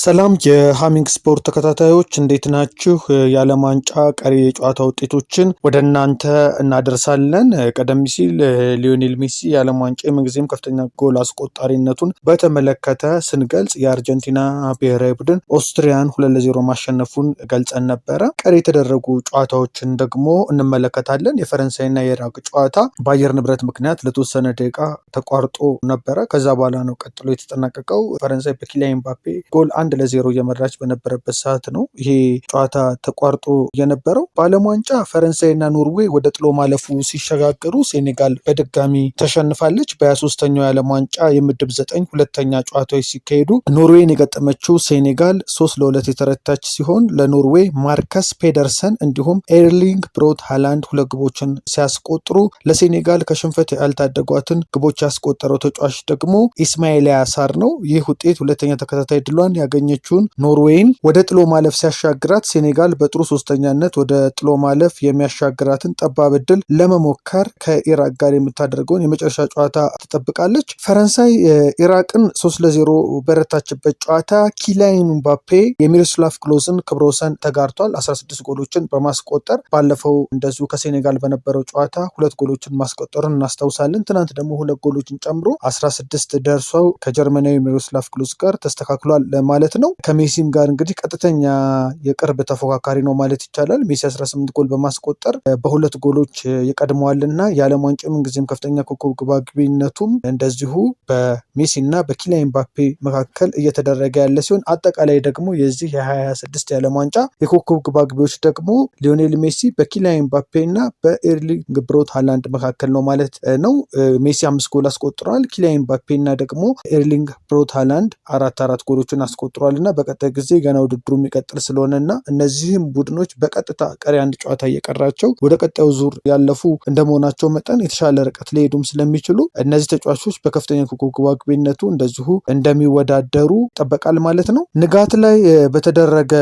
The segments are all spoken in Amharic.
ሰላም የሃሚንግ ስፖርት ተከታታዮች እንዴት ናችሁ? የዓለም ዋንጫ ቀሪ የጨዋታ ውጤቶችን ወደ እናንተ እናደርሳለን። ቀደም ሲል ሊዮኔል ሜሲ የዓለም ዋንጫ የምንጊዜም ከፍተኛ ጎል አስቆጣሪነቱን በተመለከተ ስንገልጽ የአርጀንቲና ብሔራዊ ቡድን ኦስትሪያን 2-0 ማሸነፉን ገልጸን ነበረ። ቀሪ የተደረጉ ጨዋታዎችን ደግሞ እንመለከታለን። የፈረንሳይና የኢራቅ ጨዋታ በአየር ንብረት ምክንያት ለተወሰነ ደቂቃ ተቋርጦ ነበረ። ከዛ በኋላ ነው ቀጥሎ የተጠናቀቀው። ፈረንሳይ በኪሊያን ኤምባፔ ጎል 1-0 እየመራች በነበረበት ሰዓት ነው ይሄ ጨዋታ ተቋርጦ የነበረው። በዓለም ዋንጫ ፈረንሳይና ኖርዌይ ወደ ጥሎ ማለፉ ሲሸጋገሩ ሴኔጋል በድጋሚ ተሸንፋለች። በ23ኛው የዓለም ዋንጫ የምድብ 9 ሁለተኛ ጨዋታዎች ሲካሄዱ ኖርዌይን የገጠመችው ሴኔጋል 3-2 የተረታች ሲሆን ለኖርዌይ ማርከስ ፔደርሰን እንዲሁም ኤርሊንግ ብሮት ሃላንድ ሁለት ግቦችን ሲያስቆጥሩ ለሴኔጋል ከሽንፈት ያልታደጓትን ግቦች ያስቆጠረው ተጫዋች ደግሞ ኢስማኤል ያሳር ነው። ይህ ውጤት ሁለተኛ ተከታታይ ድሏን ያገኘችውን ኖርዌይን ወደ ጥሎ ማለፍ ሲያሻግራት ሴኔጋል በጥሩ ሶስተኛነት ወደ ጥሎ ማለፍ የሚያሻግራትን ጠባብ ዕድል ለመሞከር ከኢራቅ ጋር የምታደርገውን የመጨረሻ ጨዋታ ትጠብቃለች። ፈረንሳይ ኢራቅን 3-0 በረታችበት ጨዋታ ኪሊያን ኤምባፔ የሚሮስላቭ ክሎዝን ክብረ ወሰን ተጋርቷል። 16 ጎሎችን በማስቆጠር ባለፈው እንደዚሁ ከሴኔጋል በነበረው ጨዋታ 2 ጎሎችን ማስቆጠሩን እናስታውሳለን። ትናንት ደግሞ 2 ጎሎችን ጨምሮ 16 ደርሰው ከጀርመናዊ ሚሮስላቭ ክሎዝ ጋር ተስተካክሏል ማለት ነው። ከሜሲም ጋር እንግዲህ ቀጥተኛ የቅርብ ተፎካካሪ ነው ማለት ይቻላል። ሜሲ 18 ጎል በማስቆጠር በ2 ጎሎች ይቀድመዋልና የዓለም ዋንጫ ምንጊዜም ከፍተኛ ኮከብ ግባግቢነቱም እንደዚሁ በሜሲና በኪሊያን ኤምባፔ መካከል እየተደረገ ያለ ሲሆን አጠቃላይ ደግሞ የዚህ የ2026 የዓለም ዋንጫ የኮከብ ግባግቢዎች ደግሞ ሊዮኔል ሜሲ በኪሊያን ኤምባፔና በኤርሊንግ ብሮት ሃላንድ መካከል ነው ማለት ነው። ሜሲ 5 ጎል አስቆጥሯል። ኪሊያን ኤምባፔና ደግሞ ኤርሊንግ ብሮት ሃላንድ 4 ጎሎችን አስቆጥሯል እና በቀጣይ ጊዜ ገና ውድድሩ የሚቀጥል ስለሆነና እነዚህም ቡድኖች በቀጥታ ቀሪ አንድ ጨዋታ እየቀራቸው ወደ ቀጣዩ ዙር ያለፉ እንደመሆናቸው መጠን የተሻለ ርቀት ሊሄዱም ስለሚችሉ እነዚህ ተጫዋቾች በከፍተኛ ኮከብ ግባግቢነቱ እንደዚሁ እንደሚወዳደሩ ይጠበቃል ማለት ነው። ንጋት ላይ በተደረገ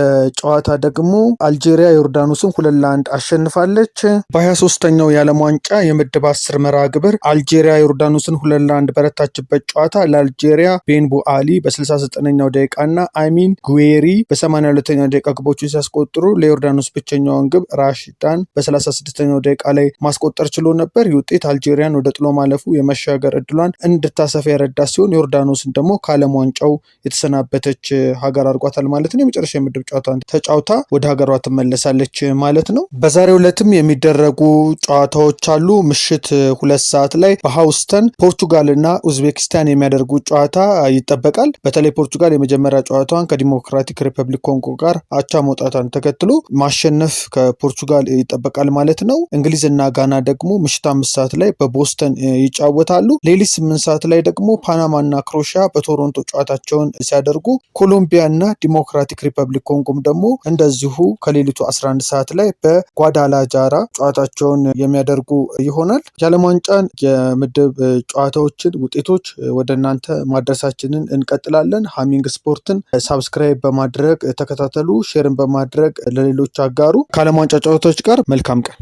ጨዋታ ደግሞ አልጄሪያ ዮርዳኖስን 2-1 አሸንፋለች። በ23ኛው የዓለም ዋንጫ የምድብ 10 መርሃ ግብር አልጄሪያ ዮርዳኖስን 2-1 በረታችበት ጨዋታ ለአልጄሪያ ቤንቡ አሊ በ69ኛው ደቂቃ እና አሚን ጉዌሪ በ82ኛው ደቂቃ ግቦችን ሲያስቆጥሩ ለዮርዳኖስ ብቸኛውን ግብ ራሽዳን በ36ኛው ደቂቃ ላይ ማስቆጠር ችሎ ነበር። ይህ ውጤት አልጄሪያን ወደ ጥሎ ማለፉ የመሻገር እድሏን እንድታሰፋ የረዳ ሲሆን ዮርዳኖስን ደግሞ ከዓለም ዋንጫው የተሰናበተች ሀገር አድርጓታል ማለት ነው። የመጨረሻ የምድብ ጨዋታን ተጫውታ ወደ ሀገሯ ትመለሳለች ማለት ነው። በዛሬው ዕለትም የሚደረጉ ጨዋታዎች አሉ። ምሽት 2 ሰዓት ላይ በሃውስተን ፖርቹጋል እና ኡዝቤኪስታን የሚያደርጉት ጨዋታ ይጠበቃል። በተለይ ፖርቹጋል የመጀመሪያ ጨዋታዋን ከዲሞክራቲክ ሪፐብሊክ ኮንጎ ጋር አቻ መውጣቷን ተከትሎ ማሸነፍ ከፖርቹጋል ይጠበቃል ማለት ነው። እንግሊዝና ጋና ደግሞ ምሽት 5 ሰዓት ላይ በቦስተን ይጫወታሉ። ሌሊት 8 ሰዓት ላይ ደግሞ ፓናማና ክሮሺያ በቶሮንቶ ጨዋታቸውን ሲያደርጉ ኮሎምቢያና ዲሞክራቲክ ሪፐብሊክ ኮንጎም ደግሞ እንደዚሁ ከሌሊቱ 11 ሰዓት ላይ በጓዳላጃራ ጨዋታቸውን የሚያደርጉ ይሆናል። የዓለም ዋንጫን የምድብ ጨዋታዎችን ውጤቶች ወደ እናንተ ማድረሳችንን እንቀጥላለን። ሃሚንግ ስፖርትን ሳብስክራይብ በማድረግ ተከታተሉ፣ ሼርን በማድረግ ለሌሎች አጋሩ። ከዓለም ዋንጫ ጨዋታዎች ጋር መልካም ቀን።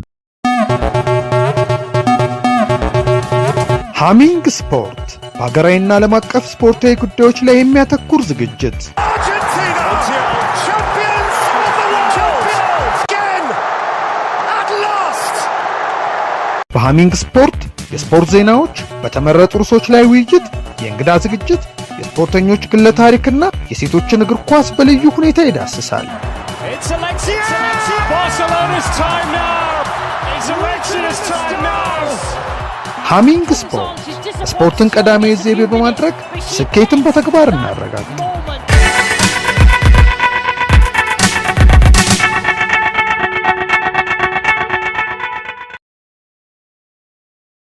ሃሚንግ ስፖርት በሀገራዊና ዓለም አቀፍ ስፖርታዊ ጉዳዮች ላይ የሚያተኩር ዝግጅት። በሃሚንግ ስፖርት የስፖርት ዜናዎች፣ በተመረጡ ርዕሶች ላይ ውይይት፣ የእንግዳ ዝግጅት፣ የስፖርተኞች ግለ ታሪክና የሴቶችን እግር ኳስ በልዩ ሁኔታ ይዳስሳል። ሃሚንግ ስፖርት ስፖርትን ቀዳሚ ዘይቤ በማድረግ ስኬትን በተግባር እናረጋግጥ።